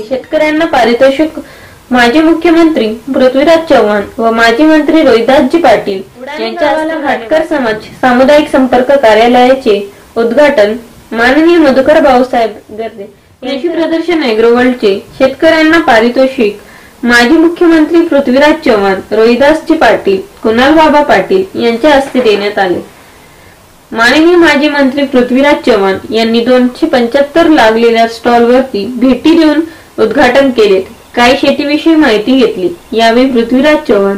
शेतकऱ्यांना पारितोषिक माजी मुख्यमंत्री पृथ्वीराज चव्हाण व माजी मंत्री रोहिदासजी पाटील यांच्या भाटकर समाज सामुदायिक संपर्क कार्यालयाचे उद्घाटन माननीय मधुकर भाऊसाहेब गर्दे यांची प्रदर्शन ॲग्रोवर्ल्डचे शेतकऱ्यांना पारितोषिक माजी मुख्यमंत्री पृथ्वीराज चव्हाण रोहिदासजी पाटील कुणाल बाबा पाटील यांच्या हस्ते देण्यात आले। माननीय माजी मंत्री पृथ्वीराज चव्हाण यांनी 275 लागलेल्या स्टॉलवरती भेटी देऊन उद्घाटन केले, काही शेतीविषयी माहिती घेतली। यावेळी पृथ्वीराज चव्हाण,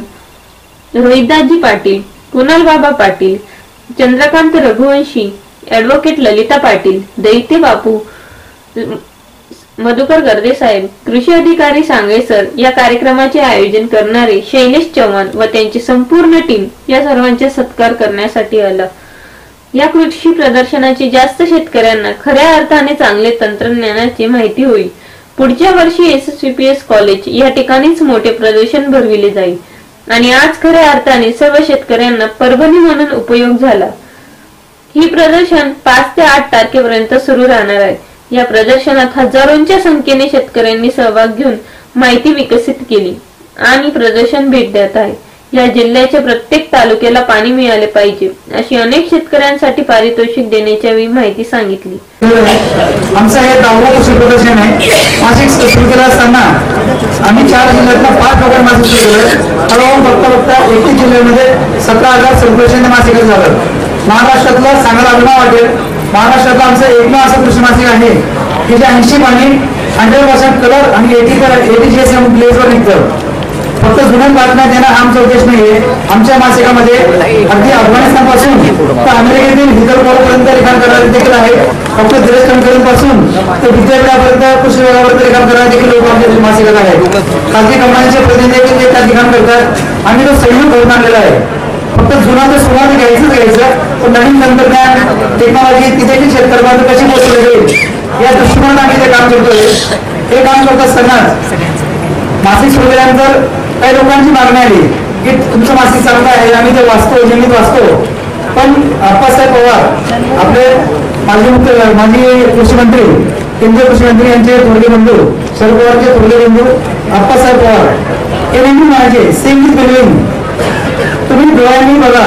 रोहिदासजी पाटील, कुणाल बाबा पाटील, चंद्रकांत रघुवंशी, ॲडव्होकेट ललिता पाटील, दैत्य बापू, मधुकर गर्दे साहेब, कृषी अधिकारी सांगळे सर, या कार्यक्रमाचे आयोजन करणारे शैलेश चव्हाण व त्यांची संपूर्ण टीम या सर्वांचा सत्कार करण्यासाठी आला। या कृषी प्रदर्शनाची जास्त शेतकऱ्यांना खऱ्या अर्थाने चांगले तंत्रज्ञानाची माहिती होईल। पुढच्या वर्षी SSVPS कॉलेज या ठिकाणीच मोठे प्रदर्शन भरविले जाईल आणि आज खऱ्या अर्थाने सर्व शेतकऱ्यांना परभणी म्हणून उपयोग झाला। ही प्रदर्शन 5 ते 8 तारखेपर्यंत सुरू राहणार आहे। या प्रदर्शनात हजारोंच्या संख्येने शेतकऱ्यांनी सहभाग घेऊन माहिती विकसित केली आणि प्रदर्शन भेट देत आहे। या जिल्ह्याच्या प्रत्येक तालुक्याला पाणी मिळाले पाहिजे अशी अनेक शेतकऱ्यांसाठी पारितोषिक देण्याची वेळी माहिती सांगितली। आमचा हे 10वा कृषी प्रदर्शन आहे। मासिक सुरू केलं असताना आम्ही 4 जिल्ह्यातला 5 प्रकार मासिक सुरू केलं। हळूहळू बघता 31 जिल्ह्यामध्ये 17,000 संपर्क मासिक झालं। महाराष्ट्रातला सांगायला अभिमान वाटेल, महाराष्ट्रातलं आमचं एकमेव असं कृषी मासिक आहे की जे 80 पाणी 100% कलर आणि 80 GSM प्लेसवर निघतं। फक्त जुन्या बातम्या देणं हा आमचा उद्देश नाहीये। आमच्या मासिकामध्ये अगदी अफगाणिस्तान पासून तर अमेरिकेतील हिदरपर्यंत लिखाण करणारे देखील आहे। फक्त देश कंपनीपासून तर विद्यापीठापर्यंत कृषी विभागापर्यंत लिखाण करणारे देखील लोक आमच्या मासिकात आहेत। खाजगी कंपन्यांचे प्रतिनिधी देखील त्यात लिखाण करतात। आम्ही तो संयोग करून आणलेला आहे। फक्त जुना तर सुरुवात घ्यायचं पण नवीन तंत्रज्ञान टेक्नॉलॉजी ती देखील शेतकऱ्यांपर्यंत कशी पोहोचवली जाईल या दृष्टिकोनात आम्ही ते काम करतोय। हे काम करत असताना मासिक सुरू केल्यानंतर काही लोकांची मागणी आली की तुमचं मासिक चांगलं आहे, आम्ही ते वाचतो, नियमित वाचतो। पण आप्पासाहेब पवार आपले माजी कृषी मंत्री, केंद्रीय कृषी मंत्री यांचे थोरले बंधू, शरद पवारचे थोरले बंधू आप्पासाहेब पवार हे नेहमी म्हणायचे सेम विथ बिलिंग, तुम्ही डोळ्यांनी बघा,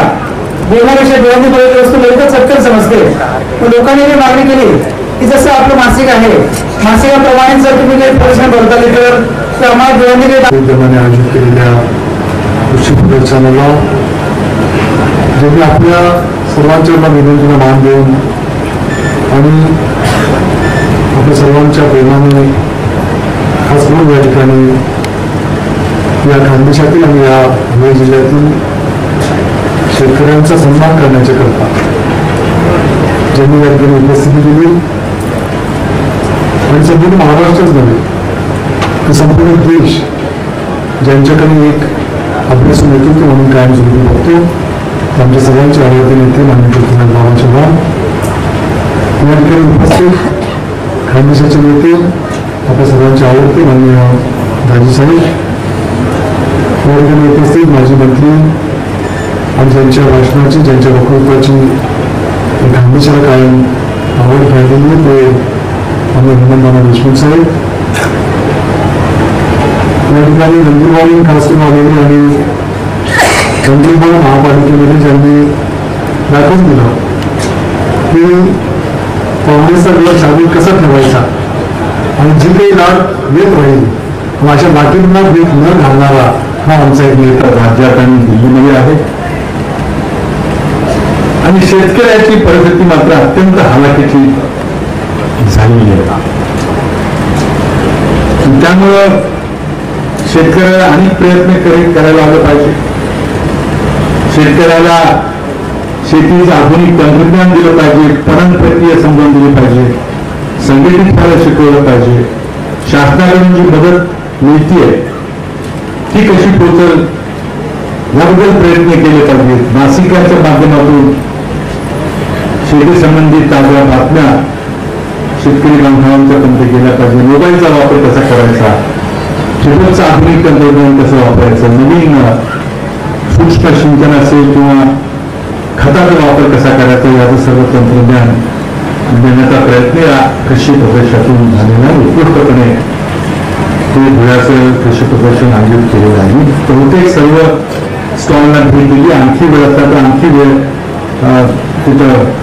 बोलण्यापेक्षा डोळ्यांनी बघितली वस्तू लवकर चटकन समजते। लोकांनी ही मागणी केली की जसं आपलं मासिक आहे, मासिकाप्रमाणे जर तुम्ही काही प्रश्न भरता तर आम्हाला डोळ्यांनी आयोजित केलेल्या कृषी प्रदर्शनाला ज्यांनी आपल्या सर्वांच्या विनंतीला मान देऊन आणि आपल्या सर्वांच्या प्रेमाने खास करून या ठिकाणी या खानदेशातील आणि या धुळे जिल्ह्यातील शेतकऱ्यांचा सन्मान करण्याच्या करता ज्यांनी या ठिकाणी उपस्थिती दिली आणि संपूर्ण महाराष्ट्रच नव्हे तर संपूर्ण देश ज्यांच्याकडे एक अभ्यासू नेतृत्व म्हणून कायम सुरू बघतो आमच्या सर्वांचे आवडते नेते माननीय पृथ्वीराज बाबा चव्हाण या ठिकाणी उपस्थित खानदेशाचे नेते आपल्या सर्वांचे आवडते माननीय दाजी साहेब या ठिकाणी उपस्थित माजी मंत्री आणि ज्यांच्या भाषणाची ज्यांच्या वक्तृत्वाची खानदेशाला कायम आवड राहिलेली ते आम्ही हनुमान देशमुख साहेब या ठिकाणी नंदुरबार खास करून आलेले आणि नंदुरबार महापालिकेमध्ये ज्यांनी दाखवून दिलं की काँग्रेसचा गड शाबूत कसा ठेवायचा आणि जी काही लाट येत राहील अशा लाटींना भेट न घालणारा हा आमचा एक नेता राज्यात आणि दिल्लीमध्ये आहे। आणि शेतकऱ्याची परिस्थिती मात्र अत्यंत हालाकीची झालेली आहे। त्यामुळं शेतकऱ्याला अनेक प्रयत्न करायला आलं पाहिजे। शेतकऱ्याला शेतीचं आधुनिक तंत्रज्ञान दिलं पाहिजे, पणन प्रक्रिया समजावून दिली पाहिजे, संघटित व्हायला शिकवलं पाहिजे। शासनाकडून जी मदत मिळतीये ती कशी पोहोचल याबद्दल प्रयत्न केले पाहिजेत। मासिकाच्या माध्यमातून शेती संबंधित ताज्या बातम्या शेतकरी बांधवांचा पंत केला पाहिजे, मोबाईलचा वापर कसा करायचा, ठिबकचं आधुनिक तंत्रज्ञान कसं वापरायचं, नवीन सूक्ष्म सिंचन असेल किंवा खताचा वापर कसा करायचा याचं सर्व तंत्रज्ञान देण्याचा प्रयत्न या कृषी प्रदर्शनातून झालेला आहे. उत्कृष्टपणे ते धुळ्याचं कृषी प्रदर्शन आयोजित केलेलं आहे. बहुतेक सर्व स्टॉलला भेट दिली. आणखी वेळ असता तर आणखी वेळ तिथं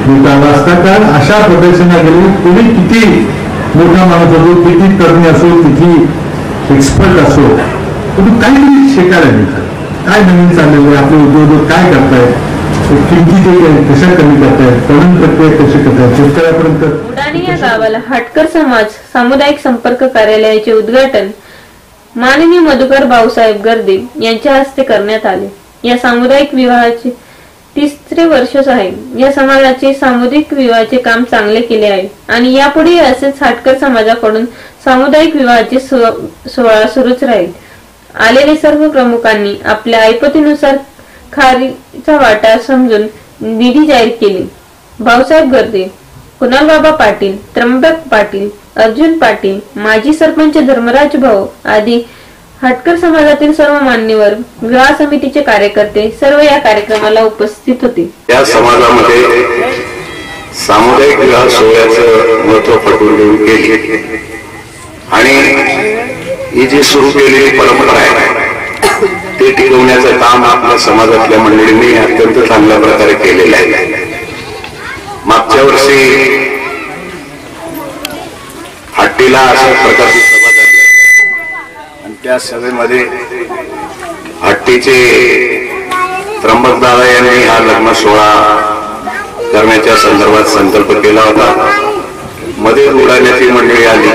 देता आला असता, कारण अशा प्रदर्शना गेली कोणी किती मोठा माणूस असो, किती तज्ञ असो, किती एक्सपर्ट असो, पण काहीतरी शिकायला मिळतं. काय नवीन चाललेलं आहे, आपले उद्योजक काय करतायत, किमती ते कशा कमी करतायत, तरुण प्रक्रिया कशी करतायत, शेतकऱ्यापर्यंत. उडाणी या गावाला हटकर समाज सामुदायिक संपर्क कार्यालयाचे उद्घाटन माननीय मधुकर भाऊसाहेब गर्दे यांच्या हस्ते करण्यात आले. या सामुदायिक विवाहाचे 3रे वर्ष आहे. या समाजाचे सामुदायिक विवाहाचे काम चांगले केले आहे आणि यापुढे असेच हटकर समाजाकडून सामुदायिक विवाहाचे सोहळा सुरूच राहील. आलेले सर्व प्रमुखांनी आपल्या ऐपतीनुसार खारीचा वाटा समजून निधी जाहीर केली. भाऊसाहेब गर्दे, कुणालबाबा पाटील, त्र्यंबक पाटील, अर्जुन पाटील, माजी सरपंच धर्मराज भाऊ आदी हटकर समाजातील सर्व मान्यवर, विवाह समितीचे कार्यकर्ते सर्व या कार्यक्रमाला उपस्थित होते. या समाजामध्ये सामुदायिक विवाह सोहळ्याचं महत्व पटवून देऊन केली आणि ही जी सुरू केलेली परंपरा आहे ते टिकवण्याचं काम आपल्या समाजातल्या मंडळींनी अत्यंत चांगल्या प्रकारे केलेलं आहे. मागच्या वर्षी हट्टीला अशा प्रकारची सभा झाली आणि त्या सभेमध्ये हट्टीचे त्र्यंबक दादा यांनी हा लग्न सोहळा करण्याच्या संदर्भात संकल्प केला होता. मध्ये उडाण्याची मंडळी आली.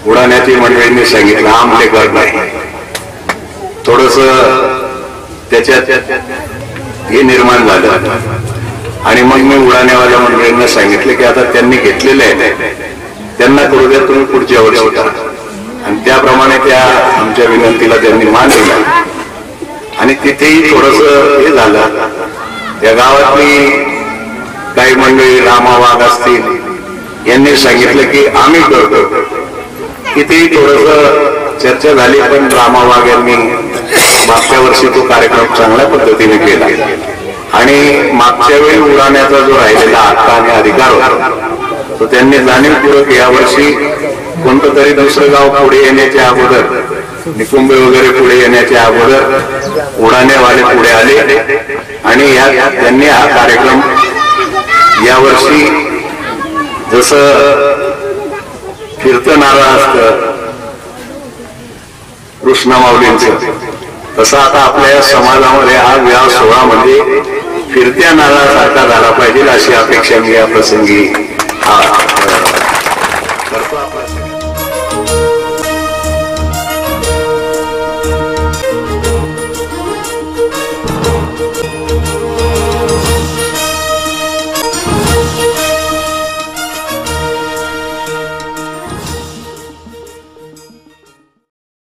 उडाण्याची मंडळींनी सांगितलं आमले घर नाही, थोडस त्याच्यात हे निर्माण झालं आणि मग मी उडाण्यावाल्या मंडळींना सांगितलं की आता त्यांनी घेतलेले आहे त्यांना करू द्या, तुम्ही पुढच्या वर्षी करा. आणि त्याप्रमाणे त्या आमच्या विनंतीला त्यांनी मान दिला आणि तिथेही थोडस हे झालं. त्या गावातली काही मंडळी रामा वाघ असतील यांनी सांगितलं की आम्ही करतो. तिथेही थोडस चर्चा झाली पण रामा वाघ यांनी मागच्या वर्षी तो कार्यक्रम चांगल्या पद्धतीने केला आणि मागच्या वेळी उडाण्याचा जो राहिलेला हक्क आणि अधिकार होता तो त्यांनी जाणीवपूर्वक यावर्षी कोणतं तरी दुसरं गाव पुढे येण्याच्या अगोदर, निकुंबे वगैरे पुढे येण्याच्या अगोदर उडाणेवाले पुढे आले आणि त्यांनी हा कार्यक्रम यावर्षी जसं फिरतं नारळ असतं कृष्ण माऊलींचं, तसं आता आपल्या समाजामध्ये हा विवाह सोहळा म्हणजे फिरत्या नारळासारखा झाला पाहिजे अशी अपेक्षा मी या प्रसंगी करतो.